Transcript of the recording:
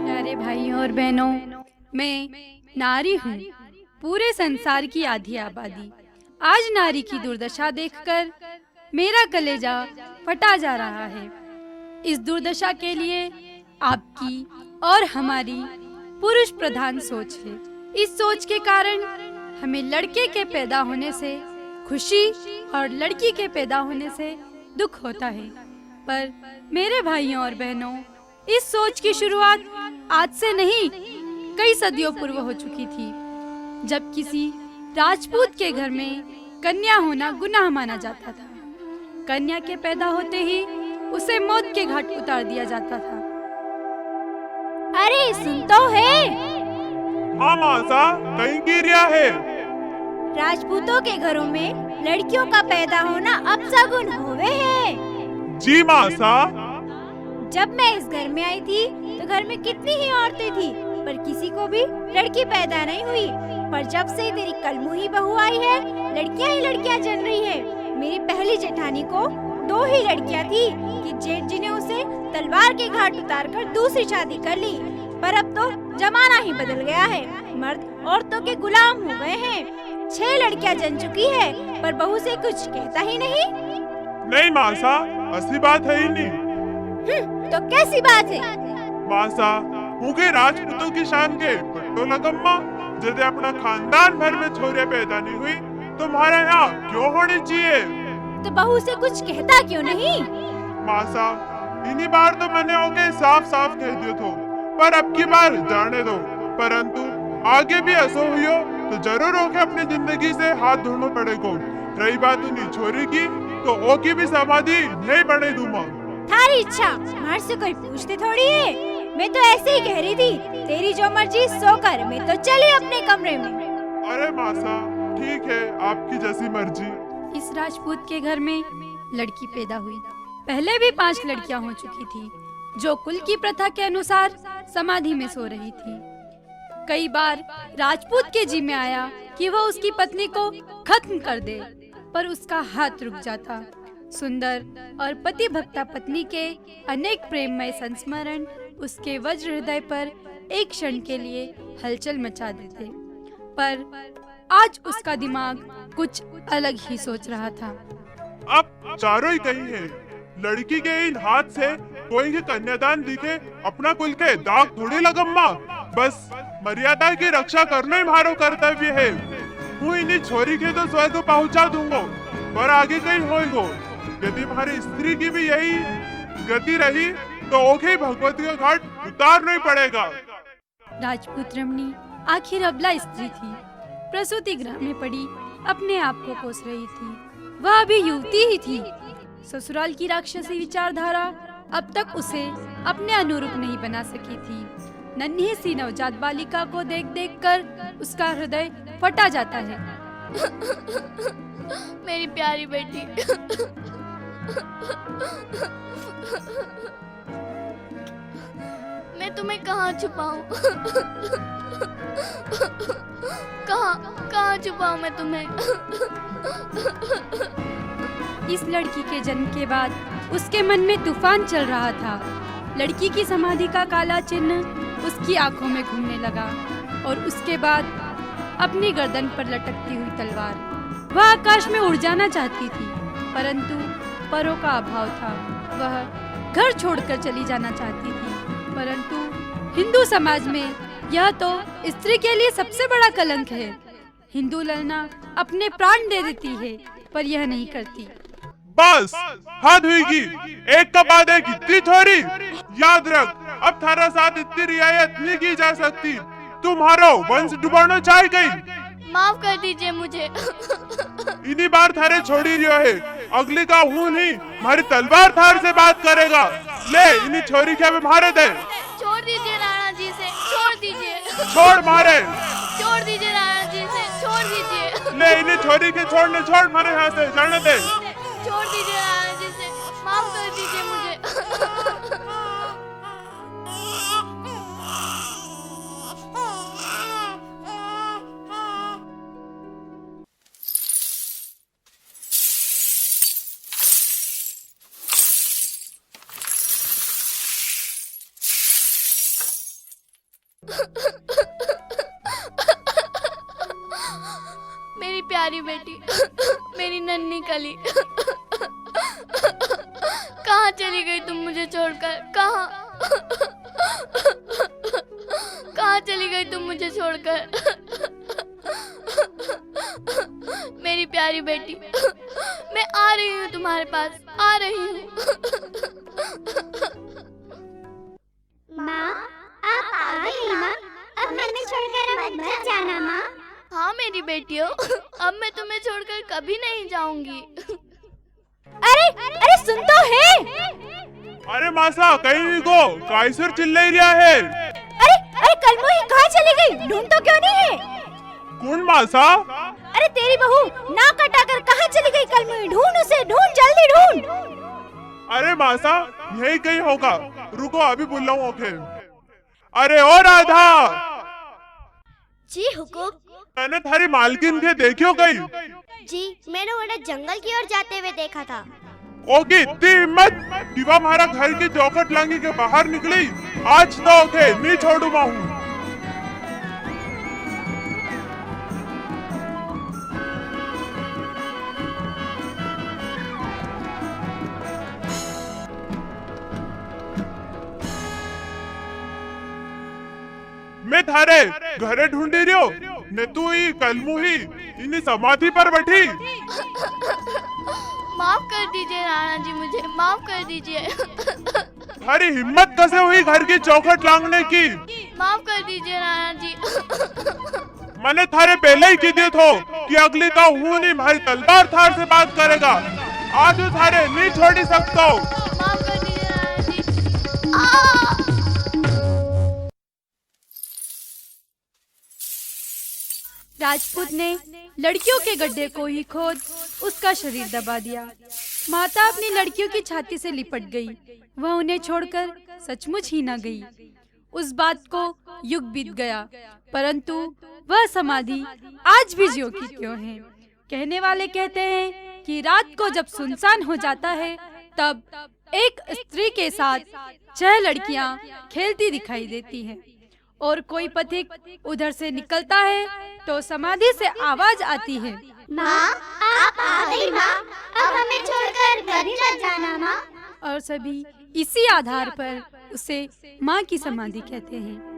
प्यारे भाइयों और बहनों, मैं नारी हूँ, पूरे संसार की आधी आबादी। आज नारी की दुर्दशा देखकर मेरा कलेजा फटा जा रहा है। इस दुर्दशा के लिए आपकी और हमारी पुरुष प्रधान सोच है। इस सोच के कारण हमें लड़के के पैदा होने से खुशी और लड़की के पैदा होने से दुख होता है। पर मेरे भाइयों और बहनों, इस सोच की शुरुआत आज से नहीं, कई सदियों पूर्व हो चुकी थी, जब किसी राजपूत के घर में कन्या होना गुनाह माना जाता था। कन्या के पैदा होते ही उसे मौत के घाट उतार दिया जाता था। अरे सुन तो है। हाँ मासा, कहीं गिरिया है। राजपूतों के घरों में लड़कियों का पैदा होना अपशगुन होवे है। जी मासा। जब मैं इस घर में आई थी तो घर में कितनी ही औरतें थी, पर किसी को भी लड़की पैदा नहीं हुई। पर जब से तेरी कलमुही बहू आई है, लड़कियां ही लड़कियां जन रही है। मेरी पहली जेठानी को 2 ही लड़कियां थी कि जेठ जी ने उसे तलवार के घाट उतारकर दूसरी शादी कर ली। पर अब तो जमाना ही बदल गया है, मर्द औरतों के गुलाम हो गए हैं। 6 लड़कियां जन चुकी है, पर बहू से कुछ कहता ही नहीं। नहीं मासा, ऐसी बात है ही नहीं। तो कैसी बात है? मासा, मुझे राजपूतों की शान के पट्टो लगम्मा, जैसे अपना खानदान भर में छोरे पैदा नहीं हुई, तुम्हारे यहाँ क्यों होनी चाहिए? तो बहू से कुछ कहता क्यों नहीं? मासा, इन्हीं बार तो मैंने ओके साफ साफ कह दियो थो, पर अब की बार जाने दो। परंतु आगे भी ऐसा हुई तो जरूर ओके अपनी जिंदगी से हाथ धोना पड़ेगा। रही बात उन्हीं छोरी की, तो ओकी भी समाधि नहीं बने दूंगा। थारी इच्छा, मार से कोई पूछते थोड़ी है। मैं तो ऐसे ही कह रही थी, तेरी जो मर्जी सो कर, मैं तो चली अपने कमरे में। अरे मासा, ठीक है, आपकी जैसी मर्जी। इस राजपूत के घर में लड़की पैदा हुई। पहले भी 5 लड़कियां हो चुकी थी, जो कुल की प्रथा के अनुसार समाधि में सो रही थी। कई बार राजपूत के जी में आया कि वह उसकी पत्नी को खत्म कर दे, पर उसका हाथ रुक जाता। सुंदर और पति भक्ता पत्नी के अनेक प्रेममय संस्मरण उसके वज्र हृदय पर एक क्षण के लिए हलचल मचा देते। पर आज उसका दिमाग कुछ अलग ही सोच रहा था। अब चारों ही कहीं है, लड़की के इन हाथ से कोई के कन्यादान दिखे अपना कुल के दाग थोड़ी लगम्मा। बस मर्यादा की रक्षा करना ही हमारा कर्तव्य है। हूँ इन्हीं छोरी के तो स्वर्ग पहुँचा दूंगा, पर आगे कहीं होएगो। यदि हमारी स्त्री की भी यही गति रही तो ओके भगवती का घाट उतारना ही पड़ेगा। राजपूत रमणी आखिर अबला स्त्री थी, प्रसूति गृह में पड़ी अपने आप को कोस रही थी। वह अभी युवती ही थी। ससुराल की राक्षसी विचारधारा अब तक उसे अपने अनुरूप नहीं बना सकी थी। नन्ही सी नवजात बालिका को देख देख कर उसका हृदय फटा जाता है। मेरी प्यारी बेटी, मैं तुम्हें कहाँ छुपाऊं? कहाँ छुपाऊं मैं तुम्हें? इस लड़की के जन्म के बाद उसके मन में तूफान चल रहा था। लड़की की समाधि का काला चिन्ह उसकी आंखों में घूमने लगा और उसके बाद अपनी गर्दन पर लटकती हुई तलवार। वह आकाश में उड़ जाना चाहती थी, परंतु परों का अभाव था। वह घर छोड़कर चली जाना चाहती थी, परंतु हिंदू समाज में यह तो स्त्री के लिए सबसे बड़ा कलंक है। हिंदू लड़ना अपने प्राण दे देती है, पर यह नहीं करती। बस हद हुईगी, एक का बाद एक इतनी छोरी। याद रख, अब थारा साथ इतनी रियायत नहीं की जा सकती। तुम्हारा वंश डुबाना चाह गई। माफ कर दीजिए मुझे। इन्हीं बार थारे छोड़ी रियो है, अगली का हूँ नहीं, हमारी तलवार थार से बात करेगा। ले इन्हीं छोरी क्या मारे दे। छोड़ दीजिए राणा जी से, छोड़ दीजिए। छोड़ मारे। छोड़ दीजिए राणा जी से, छोड़ दीजिए। ले इन्हीं छोरी के छोड़ने, छोड़ मारे यहाँ से, जाने दे। छोड़ दीजिए राणा जी से, माफ कर दीजिए मुझे। मेरी प्यारी बेटी, मेरी नन्ही कली, कहाँ चली गई तुम मुझे छोड़कर? कहाँ चली गई तुम मुझे छोड़कर? मेरी प्यारी बेटी, मैं आ रही हूँ तुम्हारे पास, आ रही हूँ। माँ, आप आ गई माँ। अब हमें छोड़कर मत जाना माँ। हाँ मेरी बेटियों, अब मैं तुम्हें छोड़कर कभी नहीं जाऊंगी। अरे अरे सुन तो है। अरे मासा कहीं नहीं गो, काइसर चिल्लाई रहा है। अरे अरे कलमुही कहाँ चली गई? ढूंढ तो क्यों नहीं है? कौन मासा? अरे तेरी बहू नाक कटाकर कहाँ चली गई कलमुही? ढूंढ उसे, ढूंढ, जल्दी ढूंढ। अरे मासा यही कहीं होगा, रुको अभी बुलाऊं ओके। अरे ओ राधा, जी हुकुम। मैंने थारी मालकिन के देखियो गई। जी मैंने उन्हें जंगल की ओर जाते हुए देखा था। ओके इतनी हिम्मत कि वह हमारा घर की चौखट लांगी के बाहर निकली। आज तो ओके नहीं छोड़ूंगा हूँ। मैं थारे घरे ढूंढी रही ने तू ही कलमुही इन्हीं समाधि पर बैठी। माफ कर दीजिए राणा जी, मुझे माफ कर दीजिए। थारी हिम्मत कैसे हुई घर की चौखट लांगने की? माफ कर दीजिए राणा जी। मैंने थारे पहले ही की दी थो कि अगली का हूँ नहीं हमारी तलवार थार से बात करेगा। आज थारे नहीं छोड़ सकता। माफ कर दीजिए राणा जी। राजपूत ने लड़कियों के गड्ढे को ही खोद उसका शरीर दबा दिया। माता अपनी लड़कियों की छाती से लिपट गई। वह उन्हें छोड़कर सचमुच ही न गई। उस बात को युग बीत गया, परंतु वह समाधि आज भी ज्यों की त्यों है। कहने वाले कहते हैं कि रात को जब सुनसान हो जाता है, तब एक स्त्री के साथ 6 लड़कियां खेलती दिखाई देती हैं और कोई पथिक उधर से निकलता है तो समाधि से आवाज आती है, माँ, आप आ गई माँ। अब हमें छोड़कर कभी मत जाना माँ। और सभी इसी आधार पर उसे माँ की समाधि कहते हैं।